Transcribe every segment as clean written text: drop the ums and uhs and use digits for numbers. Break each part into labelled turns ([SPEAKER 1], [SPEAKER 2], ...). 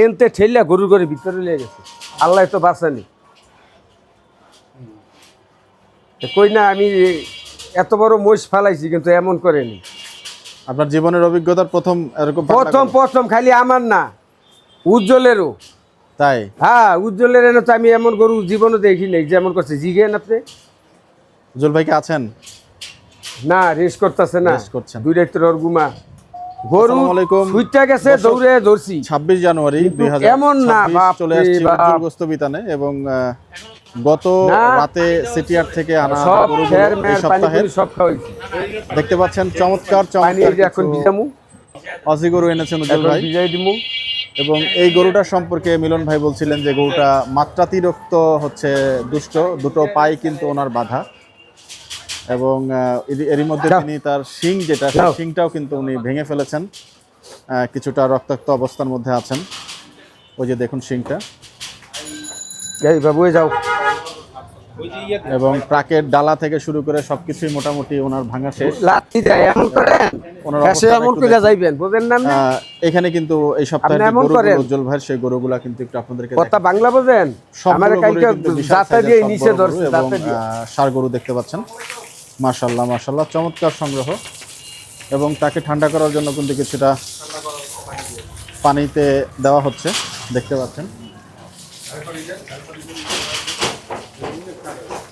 [SPEAKER 1] এনতে ঠেললা গরুর ঘরে ভিতরে লেগে গেছে, আল্লাহ তো বাঁচানি। কই না আমি এত বড় মহিষ ফালাইছি কিন্তু এমন করেনি।
[SPEAKER 2] আপনার জীবনের অভিজ্ঞতার প্রথম এরকম
[SPEAKER 1] প্রথম খালি আমার না, উজ্জ্বলেরও
[SPEAKER 2] তাই?
[SPEAKER 1] হ্যাঁ, উজ্জ্বলের এনে তো আমি এমন গরু জীবনে দেখি নাই যেমন করছে। জিগেন আপনি
[SPEAKER 2] উজ্জ্বল ভাই কি আছেন?
[SPEAKER 1] না, রেস করতেছে না,
[SPEAKER 2] রেস করছেন।
[SPEAKER 1] দুই রাত্রের ওর গুমা গরু সুইটটা গেছে, দৌড়ে ধরছি।
[SPEAKER 2] 26 জানুয়ারি 2026
[SPEAKER 1] এমন না,
[SPEAKER 2] চলে আসছি উজ্জ্বল গোস্ত বিতানে এবং গত রাতে সিটিআর থেকে আনা গরুগুলো এই সপ্তাহে
[SPEAKER 1] সব খাওয়াইছি।
[SPEAKER 2] দেখতে পাচ্ছেন চমৎকার
[SPEAKER 1] এখন ভিজামু,
[SPEAKER 2] অজি গরু এনেছেন উজ্জ্বল ভাই।
[SPEAKER 1] ভিজাই দিমু।
[SPEAKER 2] এবং এই গরুটার সম্পর্কে মিলন ভাই বলছিলেন যে গরুটা মাত্রাতিরিক্ত হচ্ছে দুষ্ট, দুটো পাই কিন্তু ওনার বাধা এবং এরই মধ্যে তিনি তার শিং যেটা সেই শিংটাও কিন্তু উনি ভেঙে ফেলেছেন, কিছুটা রক্তাক্ত অবস্থার মধ্যে আছেন। ওই যে দেখুন শিংটা,
[SPEAKER 1] এই বাবু যাও।
[SPEAKER 2] এবং প্রাকের ডালা থেকে শুরু করে সবকিছুই মোটামুটি ওনার ভাঙা শেষ।
[SPEAKER 1] লাঠি দেয় এমন করেন, এমন করে যাইবেন, বুঝেন না?
[SPEAKER 2] এখানে কিন্তু এই সপ্তাহে উজ্জ্বল ভাই সেই গরুগুলা কিন্তু একটু আপনাদেরকে
[SPEAKER 1] কথা বাংলা বোঝেন, আমার কালকে জাতা দিয়ে নিচে ধরছে,
[SPEAKER 2] এবং ষাঁড় গরু দেখতে পাচ্ছেন। মাশাআল্লাহ মাশাআল্লাহ, চমৎকার সংগ্রহ। এবং তাকে ঠান্ডা করার জন্য কিন্তু কিছুটা পানিতে দেওয়া হচ্ছে, দেখতে পাচ্ছেন।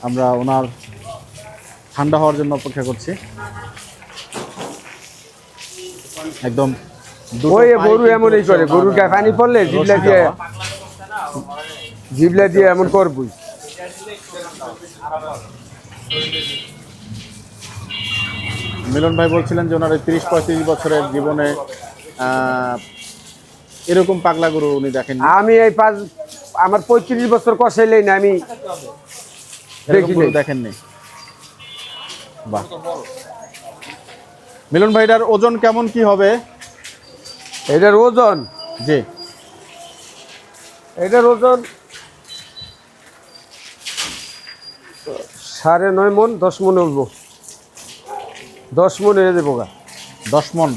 [SPEAKER 2] আমরা ওনার ঠান্ডা হওয়ার জন্য অপেক্ষা করছি। একদম
[SPEAKER 1] ওই গরু এমনই করে, গরুর গায়ে পানি পড়লে জিবলা দিয়ে এমন করবই।
[SPEAKER 2] মিলন ভাই বলছিলেন যে ওনার 30-35 বছরের জীবনে এরকম পাগলা গরু উনি দেখেন।
[SPEAKER 1] আমি এই আমার 35 বছর কষাইলেই না আমি
[SPEAKER 2] দেখেননি। বাহ, মিলন ভাইটার ওজন কেমন কি হবে?
[SPEAKER 1] এটার ওজন,
[SPEAKER 2] জি,
[SPEAKER 1] এটার ওজন 9.5 মন, 10 মন উঠবো, 10 মন হয়ে যাবো গা।
[SPEAKER 2] 10 মন।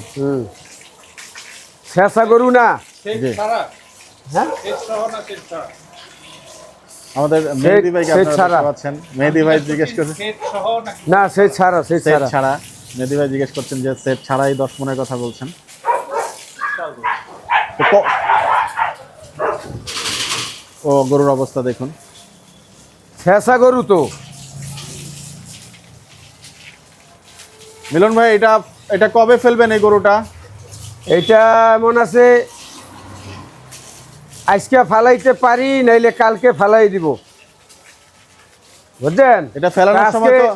[SPEAKER 1] শেষা গরু না।
[SPEAKER 2] হ্যাঁ, আমাদের মেহেদী ভাইকে আপনারা পাচ্ছেন। মেহেদী ভাই জিজ্ঞেস করছেন
[SPEAKER 1] না, সেট ছাড়া, সেট
[SPEAKER 2] ছাড়া। মেহেদী ভাই জিজ্ঞেস করছেন যে সেট ছাড়াই 10 মনের কথা বলছেন। ও গরুর অবস্থা দেখুন,
[SPEAKER 1] শেষা গরু তো।
[SPEAKER 2] মিলন ভাই এটা কবে ফেলবেন এই গরুটা?
[SPEAKER 1] এটা এমন আছে, আজকে ফালাইতে পারি, নাইলে কালকে ফালাই দিব, বুঝলেন?
[SPEAKER 2] এটা ফেলানোর সময় তো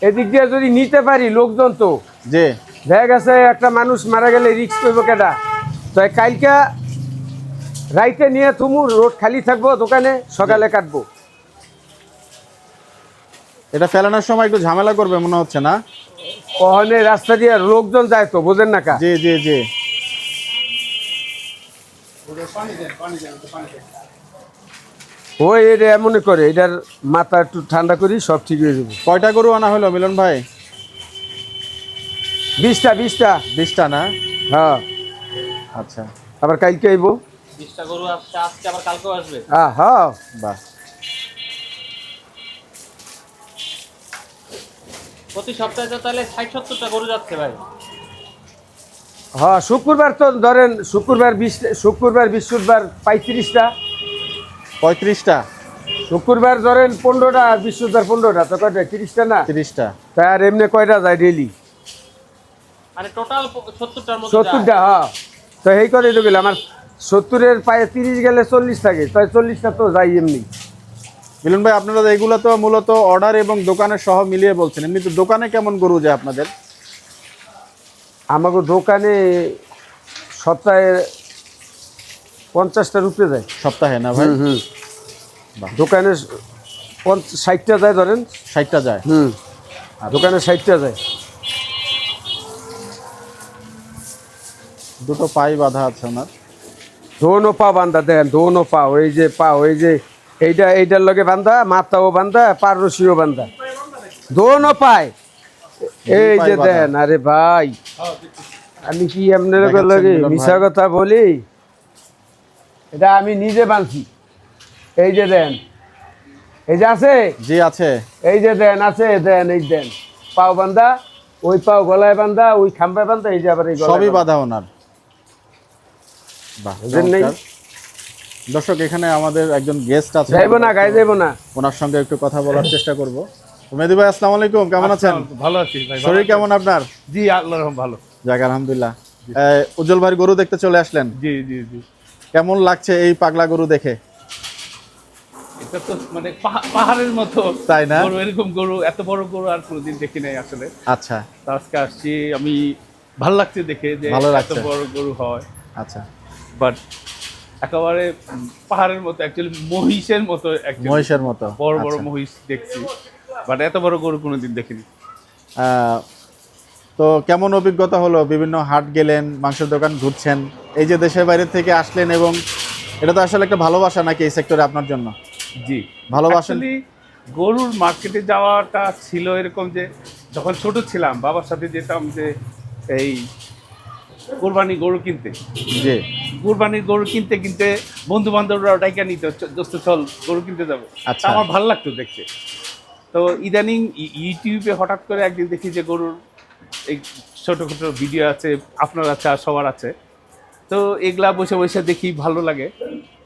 [SPEAKER 1] এদিক দিয়ে যদি নিতে পারি, লোকজন তো
[SPEAKER 2] যে
[SPEAKER 1] দেখা গেছে একটা মানুষ মারা গেলে রিস্ক করবো কেটা, তো কালকে রাইতে নিয়ে তুমু, রোড খালি থাকবো, দোকানে সকালে কাটবো।
[SPEAKER 2] এটা ফেলানোর সময় একটু ঝামেলা করবে মনে হচ্ছে না?
[SPEAKER 1] ওখানে রাস্তা দিয়ে লোকজন যায় তো, বোঝেন না কা?
[SPEAKER 2] জি জি জি।
[SPEAKER 1] ওই এটা এমনই করে, এটার মাথা একটু ঠান্ডা করি, সব ঠিক হয়ে যাবে।
[SPEAKER 2] কয়টা গরু আনা হলো মিলন ভাই?
[SPEAKER 1] 20টা
[SPEAKER 2] না?
[SPEAKER 1] হ্যাঁ।
[SPEAKER 2] আচ্ছা,
[SPEAKER 1] আবার কালকে আইব
[SPEAKER 3] 20টা গরু আসছে, আজকে আবার কালকেও আসবে।
[SPEAKER 1] হ্যাঁ,
[SPEAKER 2] বাহ।
[SPEAKER 3] প্রতি সপ্তাহে তো তাহলে 60-70টা গরু যাচ্ছে ভাই।
[SPEAKER 1] হ্যাঁ, শুক্রবার তো ধরেন, শুক্রবার বৃহস্পতিবার 35টা,
[SPEAKER 2] 35টা।
[SPEAKER 1] শুক্রবার ধরেন 15টা, বৃহস্পতিবার 15টা, তো কয়টা? 30টা না?
[SPEAKER 2] 30টা।
[SPEAKER 1] তা আর এমনি কয়টা যায় ডেইলি?
[SPEAKER 3] মানে টোটাল 70টার মধ্যে
[SPEAKER 1] 70টা। হ্যাঁ, তো এই করে তো গেলে আমার 70-এর পায়ে 30 গেলে 40 থাকে, তাই 40টা তো যাই এমনি।
[SPEAKER 2] মিলন ভাই, আপনারা এগুলো তো মূলত অর্ডার এবং দোকানের সহ মিলিয়ে বলছেন, এমনি তো দোকানে কেমন গরু যায় আপনাদের?
[SPEAKER 1] আমাকে দোকানে সপ্তাহে 50টার উপরে যায়।
[SPEAKER 2] সপ্তাহে না ভাই?
[SPEAKER 1] দোকানে 60টা যায়, ধরেন
[SPEAKER 2] 60টা যায়।
[SPEAKER 1] দোকানে 60টা যায়।
[SPEAKER 2] দুটো পাই বাঁধা আছে ওনার।
[SPEAKER 1] দোনো পা বান্ধা, দেখেন দোনো পা, ওই যে পা, ওই যে এইটার লগে বান্ধা, মাথাও বান্ধা, পার রশিও বান্ধা, দোনো পায়। এই যে দেখেন, আরে ভাই আমি কি আপনার লগে মিশা কথা বলি? এটা আমি নিজে বানছি। এই যে দেন, এই যে আছে,
[SPEAKER 2] জি আছে।
[SPEAKER 1] এই যে দেন আছে, দেন এই দেন পাও বান্ধা, ওই পাও গলায় বান্ধা, ওই খাম্বায় বান্ধা, এই যে আবার এই গলায়
[SPEAKER 2] সবই
[SPEAKER 1] বান্ধা।
[SPEAKER 2] বাঁধা ওনার। বাহ,
[SPEAKER 1] বুঝেন নাই?
[SPEAKER 2] চমৎকার। দর্শক এখানে আমাদের একজন গেস্ট আছে,
[SPEAKER 1] যাইবো না, গায়ে যাইবো না।
[SPEAKER 2] ওনার সঙ্গে একটু কথা বলার চেষ্টা করব। মেহেদী ভাই আসসালামু আলাইকুম, কেমন আছেন?
[SPEAKER 3] ভালো আছি ভাই।
[SPEAKER 2] শরীর কেমন আপনার?
[SPEAKER 3] জি আল্লাহর রহম ভালো।
[SPEAKER 2] যাক আলহামদুলিল্লাহ। উজ্জ্বল ভাইয়ের গরু দেখতে চলে আসলেন,
[SPEAKER 3] জি জি জি।
[SPEAKER 2] কেমন লাগছে এই পাগলা গরু দেখে?
[SPEAKER 3] এটা তো মানে পাহাড়ের মতো,
[SPEAKER 2] তাই না?
[SPEAKER 3] গরু, এরকম গরু, এত বড় গরু আর কোনোদিন দেখি নাই আসলে।
[SPEAKER 2] আচ্ছা
[SPEAKER 3] তো আজকে আসছি, আমি ভালো লাগছে দেখে যে
[SPEAKER 2] ভালো
[SPEAKER 3] এত
[SPEAKER 2] লাগছে।
[SPEAKER 3] বড় গরু হয়।
[SPEAKER 2] আচ্ছা,
[SPEAKER 3] বাট একেবারে পাহাড়ের মতো, অ্যাকচুয়ালি মহিষের মতো, actually
[SPEAKER 2] মহিষের মতো।
[SPEAKER 3] বড় বড়
[SPEAKER 2] আচ্ছা।
[SPEAKER 3] মহিষ দেখছি, বাট এত বড় গরু কোনোদিন দেখিনি।
[SPEAKER 2] তো কেমন অভিজ্ঞতা হলো? বিভিন্ন হাট গেলেন, মাংসের দোকান ঘুরছেন, এই যে দেশের বাইরে থেকে আসলেন, এবং এটা তো আসলে একটা ভালোবাসা নাকি এই সেক্টরে আপনার জন্য?
[SPEAKER 3] জি,
[SPEAKER 2] ভালোবাসেন?
[SPEAKER 3] Actually, গরুর মার্কেটে যাওয়াটা ছিল এরকম যে যখন ছোট ছিলাম বাবার সাথে যেতাম যে এই কোরবানি গরু কিনতে,
[SPEAKER 2] জি
[SPEAKER 3] কুরবানির গরু কিনতে কিনতে বন্ধু বান্ধবরা ডাইকা নিত, দোস্ত চল গরু কিনতে যাবো।
[SPEAKER 2] আচ্ছা।
[SPEAKER 3] তা আমার ভালো লাগতো দেখতে। তো ইদানিং ইউটিউবে হঠাৎ করে একদিন দেখি যে গরুর এই ছোটো ছোটো ভিডিও আছে, আপনার আছে আর সবার আছে। তো এগুলা বসে বসে দেখি, ভালো লাগে।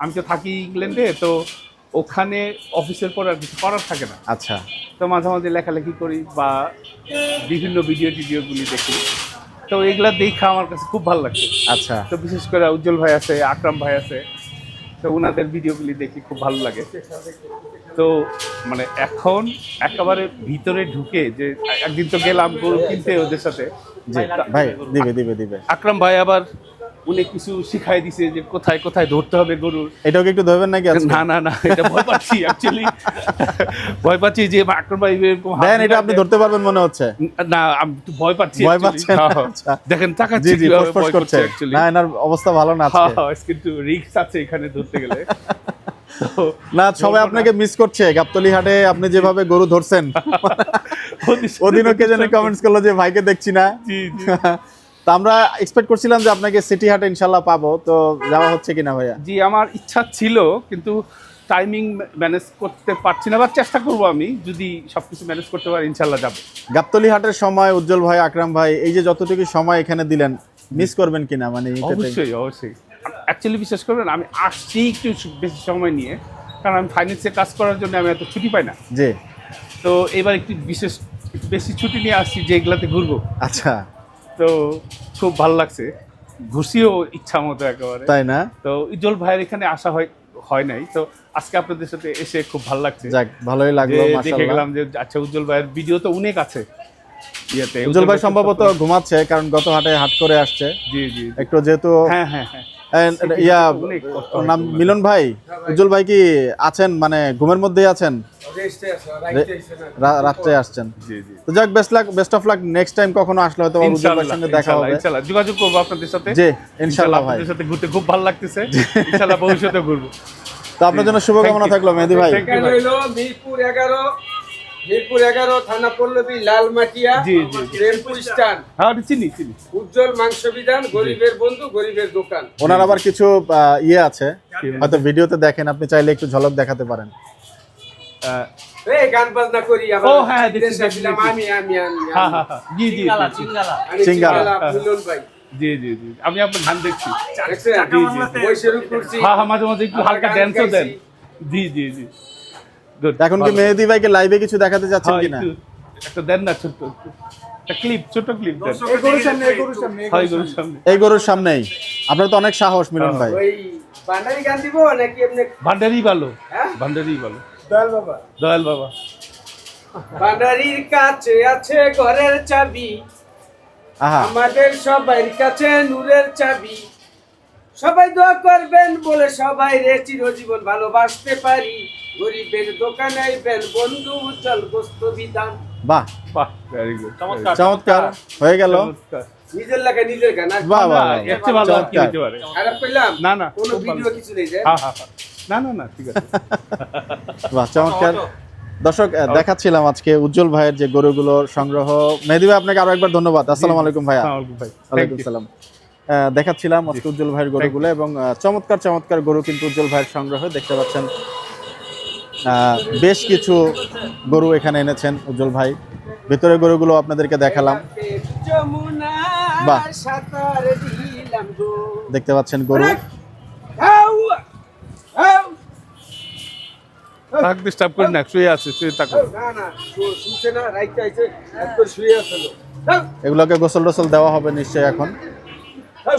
[SPEAKER 3] আমি তো থাকি ইংল্যান্ডে, তো ওখানে অফিসের পর আর কিছু করার থাকে না।
[SPEAKER 2] আচ্ছা,
[SPEAKER 3] তো মাঝে মাঝে লেখালেখি করি বা বিভিন্ন ভিডিওগুলি দেখি। তো এগুলা দেখা আমার কাছে খুব ভালো লাগছে।
[SPEAKER 2] আচ্ছা।
[SPEAKER 3] তো বিশেষ করে উজ্জ্বল ভাই আছে, আকরাম ভাই আছে, তো ওনাদের ভিডিওগুলি দেখি খুব ভালো লাগে। তো মানে এখন একেবারে ভিতরে ঢুকে যে একদিন তো গেলাম গরু কিনতে ওদের সাথে।
[SPEAKER 2] জি ভাই, দিবে দিবে দিবে।
[SPEAKER 3] আকরাম ভাই আবার উনি কিছু শিখাই দিছে যে কোথায় কোথায় ধরতে হবে গরুর।
[SPEAKER 2] এটাও কি একটু ধরবেন নাকি আজকে?
[SPEAKER 3] না না না, এটা ভয় পাচ্ছি অ্যাকচুয়ালি, ভয় পাচ্ছি যে আকরাম ভাই এরকম হাত
[SPEAKER 2] দেন, এটা
[SPEAKER 3] দিলে-
[SPEAKER 2] আপনি ধরতে পারবেন মনে হচ্ছে।
[SPEAKER 3] না, আমি একটু ভয় পাচ্ছি
[SPEAKER 2] ভয়
[SPEAKER 3] actually।
[SPEAKER 2] পাচ্ছেন?
[SPEAKER 3] হ্যাঁ,
[SPEAKER 2] আচ্ছা।
[SPEAKER 3] দেখেন
[SPEAKER 2] জি
[SPEAKER 3] তাকাচ্ছি
[SPEAKER 2] জি,
[SPEAKER 3] কিভাবে
[SPEAKER 2] ফসফস
[SPEAKER 3] ভয়
[SPEAKER 2] করছে।
[SPEAKER 3] করছে actually।
[SPEAKER 2] না, এনার অবস্থা ভালো না আজকে।
[SPEAKER 3] হ্যাঁ, আজকে একটু রিস্ক আছে এখানে ধরতে গেলে। তো
[SPEAKER 2] না, সবাই আপনাকে মিস করছে। গাবতলী হাটে আপনি যেভাবে গরু ধরছেন, ওদিনও কে জানে কমেন্টস করলো যে ভাইকে দেখছি না।
[SPEAKER 3] জি জি
[SPEAKER 2] তো আমরা এক্সপেক্ট করছিলাম যে আপনাকে সিটি হাটে ইনশাল্লাহ পাবো, তো যাওয়া হচ্ছে কিনা ভাইয়া?
[SPEAKER 3] জি, আমার ইচ্ছা ছিল কিন্তু টাইমিং ম্যানেজ করতে পারছি না, বা চেষ্টা করবো আমি, যদি সবকিছু ম্যানেজ করতে পারি ইনশাল্লাহ যাবো।
[SPEAKER 2] গাবতলী হাটের সময় উজ্জ্বল ভাই, আকরাম ভাই, এই যে যতটুকু সময় এখানে দিলেন, মিস করবেন কিনা? মানে
[SPEAKER 3] অবশ্যই অবশ্যই। অ্যাকচুয়ালি বিশ্বাস করবেন, আমি আসছি একটু বেশি সময় নিয়ে, কারণ আমি ফাইন্যান্সে কাজ করার জন্য আমি এত ছুটি পাই না।
[SPEAKER 2] জি।
[SPEAKER 3] তো এবার একটু একটু বেশি ছুটি নিয়ে আসছি যে এগুলাতে ঘুরবো।
[SPEAKER 2] আচ্ছা,
[SPEAKER 3] তো খুব ভালো লাগছে, ঘুষিও ইচ্ছা মতো একেবারে।
[SPEAKER 2] তাই না?
[SPEAKER 3] তো উজ্জ্বল ভাইয়ের এখানে আসা হয় নাই, তো আজকে আপনাদের সাথে এসে খুব ভালো লাগছে।
[SPEAKER 2] যাক, ভালোই
[SPEAKER 3] যে
[SPEAKER 2] লাগলো
[SPEAKER 3] দেখে
[SPEAKER 2] মাশাআল্লাহ।
[SPEAKER 3] গেলাম যে আচ্ছা, উজ্জ্বল ভাইয়ের ভিডিও তো অনেক আছে ইয়েতে।
[SPEAKER 2] উজ্জ্বল ভাই সম্ভবত ঘুমাচ্ছে, কারণ গত হাটে হাট করে আসছে
[SPEAKER 3] জি জি,
[SPEAKER 2] একটু, যেহেতু
[SPEAKER 3] হ্যাঁ হ্যাঁ হ্যাঁ।
[SPEAKER 2] ইয়া
[SPEAKER 3] অনেক কষ্ট
[SPEAKER 2] ওর
[SPEAKER 3] হয়
[SPEAKER 2] নাম
[SPEAKER 3] উজ্জ্বল
[SPEAKER 2] মিলন ভাই। উজ্জ্বল ভাই কি আছেন, মানে ঘুমের মধ্যেই আছেন? রাত্রে আসছেন?
[SPEAKER 3] জি জি,
[SPEAKER 2] তো যাক, best of luck. Next time কখনো আসলে হয়তো উজ্জ্বল ভাইয়ের সঙ্গে দেখা হবে।
[SPEAKER 3] ইনশাআল্লাহ যোগাযোগ করবো আপনাদের সাথে।
[SPEAKER 2] জি ইনশাআল্লাহ ভাই।
[SPEAKER 3] আপনাদের সাথে ঘুরতে খুব ভালো লাগতেছে, ইনশাআল্লাহ ভবিষ্যতে ঘুরবো।
[SPEAKER 2] তো আপনার জন্য শুভকামনা থাকলো মেহেদী ভাই।
[SPEAKER 3] Thank you, ভাই।
[SPEAKER 1] হইলো মিরপুর 11 থানা পল্লবী লালমাটিয়া,
[SPEAKER 3] জি, জি, জি।
[SPEAKER 1] টেম্পু স্ট্যান্ড,
[SPEAKER 3] হ্যাঁ, চিনি।
[SPEAKER 1] উজ্জ্বল মাংস বিধান, গরিবের বন্ধু, গরিবের দোকান।
[SPEAKER 2] ওনার আবার কিছু ইয়ে আছে, হয়তো ভিডিওতে দেখেন, আপনি চাইলে একটু ঝলক দেখাতে পারেন।
[SPEAKER 1] এই গান বাজনা করি আমরা।
[SPEAKER 3] ও হ্যাঁ, দেখছি,
[SPEAKER 1] দেশে আসলাম আমি আমি আমি
[SPEAKER 3] হ্যাঁ হ্যাঁ হ্যাঁ, জি জি জি,
[SPEAKER 1] আমি
[SPEAKER 2] সিঙ্গারা।
[SPEAKER 1] সিঙ্গারা, মিলন ভাই।
[SPEAKER 3] জি জি জি, আমি আপনার গান দেখছি।
[SPEAKER 1] দেখছেন?
[SPEAKER 3] জি, জি।
[SPEAKER 1] বই শুরু করছি।
[SPEAKER 3] হ্যাঁ হ্যাঁ, মাঝে মাঝে একটু
[SPEAKER 1] আবার
[SPEAKER 3] হালকা
[SPEAKER 1] গান
[SPEAKER 3] ড্যান্সও দেন।
[SPEAKER 1] গাইছি।
[SPEAKER 3] জি জি জি, গুড।
[SPEAKER 2] এখন কি মেহেদী ভাইকে লাইভে কিছু দেখাতে চাচ্ছেন কিনা?
[SPEAKER 3] একটা দেন না, ছোট্ট একটা ক্লিপ, ছোট ক্লিপ দেন।
[SPEAKER 1] এই গরুর সামনে, এই গরুর সামনে, এই
[SPEAKER 3] হয়
[SPEAKER 1] গরুর
[SPEAKER 3] গরুর সামনে।
[SPEAKER 2] এই গরুর সামনেই? আপনার তো অনেক সাহস মিলন ভাই।
[SPEAKER 1] ওই বান্ডারি গান দিব নাকি এমনি?
[SPEAKER 3] ভান্ডারি ভালো,
[SPEAKER 1] হ্যাঁ?
[SPEAKER 3] ভান্ডারি ভালো।
[SPEAKER 1] দয়াল বাবা।
[SPEAKER 3] দয়াল বাবা।
[SPEAKER 1] বান্ডারির কাছে আছে ঘরের চাবি,
[SPEAKER 2] আহা,
[SPEAKER 1] আমাদের সবার কাছে নূরের চাবি। সবাই দোয়া করবেন বলে সবাই রে চিরজীবন ভালোবাসতে পারি। গরিবের দোকানে আইবেন বন্ধু, উজ্জ্বল গোস্ত বিধান।
[SPEAKER 2] বাহ,
[SPEAKER 3] বাহ, ভেরি গুড,
[SPEAKER 2] চমৎকার হয়ে গেল।
[SPEAKER 1] নিজের লেখা নিজের গান। আর
[SPEAKER 2] বাহ, বাহ,
[SPEAKER 3] না, এর চেয়ে ভালো আর কি
[SPEAKER 2] চমৎকার।
[SPEAKER 3] হতে পারে?
[SPEAKER 1] খারাপ করলাম?
[SPEAKER 3] না, না,
[SPEAKER 1] কোনো
[SPEAKER 3] খুব ভালো।
[SPEAKER 1] ভিডিও কিছু নেই যে?
[SPEAKER 3] হ্যাঁ হ্যাঁ হ্যাঁ, না না না, ঠিক আছে।
[SPEAKER 2] বাহ, চমৎকার। দর্শক, দেখাচ্ছিলাম আজকে উজ্জ্বল ভাইয়ের যে গরুগুলোর সংগ্রহ। মেহেদী ভাই, আপনাকে আরো একবার ধন্যবাদ। আসসালামু আলাইকুম ভাইয়া।
[SPEAKER 3] আসসালামু আলাইকুম ভাই।
[SPEAKER 2] ওয়ালাইকুম
[SPEAKER 3] Thank you.
[SPEAKER 2] সালাম। দেখাচ্ছিলাম আজকে উজ্জ্বল ভাইয়ের গরুগুলো এবং চমৎকার চমৎকার গরু কিন্তু উজ্জ্বল ভাইয়ের সংগ্রহ দেখতে পাচ্ছেন। বেশ কিছু গরু এখানে এনেছেন উজ্জ্বল ভাই। ভেতরে গরুগুলো আপনাদেরকে দেখালাম। বাহ, দেখতে পাচ্ছেন গরু।
[SPEAKER 3] তাক ডিস্টার্ব করি না, শুয়ে আছে, শুয়ে থাকো।
[SPEAKER 2] এগুলোকে গোসল টোসল দেওয়া হবে নিশ্চয়ই এখন।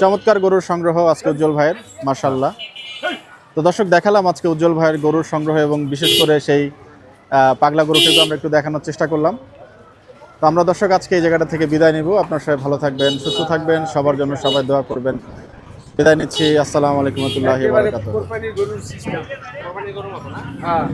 [SPEAKER 2] চমৎকার গরুর সংগ্রহ আজকে উজ্জ্বল ভাইয়ের, মাশাআল্লাহ। তো দর্শক, দেখালাম আজকে উজ্জ্বল ভাইয়ের গরুর সংগ্রহ এবং বিশেষ করে সেই পাগলা গরুটিকে আমরা একটু দেখানোর চেষ্টা করলাম। তো আমরা দর্শক আজকে এই জায়গাটা থেকে বিদায় নিব। আপনার সবাই ভালো থাকবেন, সুস্থ থাকবেন, সবার জন্য সবাই দোয়া করবেন। বিদায় নিচ্ছি। আসসালামু আলাইকুম ওয়া রাহমাতুল্লাহি ওয়া বারাকাতুহু।
[SPEAKER 1] কোরবানির গরুর সিস্টেম, কোরবানির গরুর মতো না? হ্যাঁ।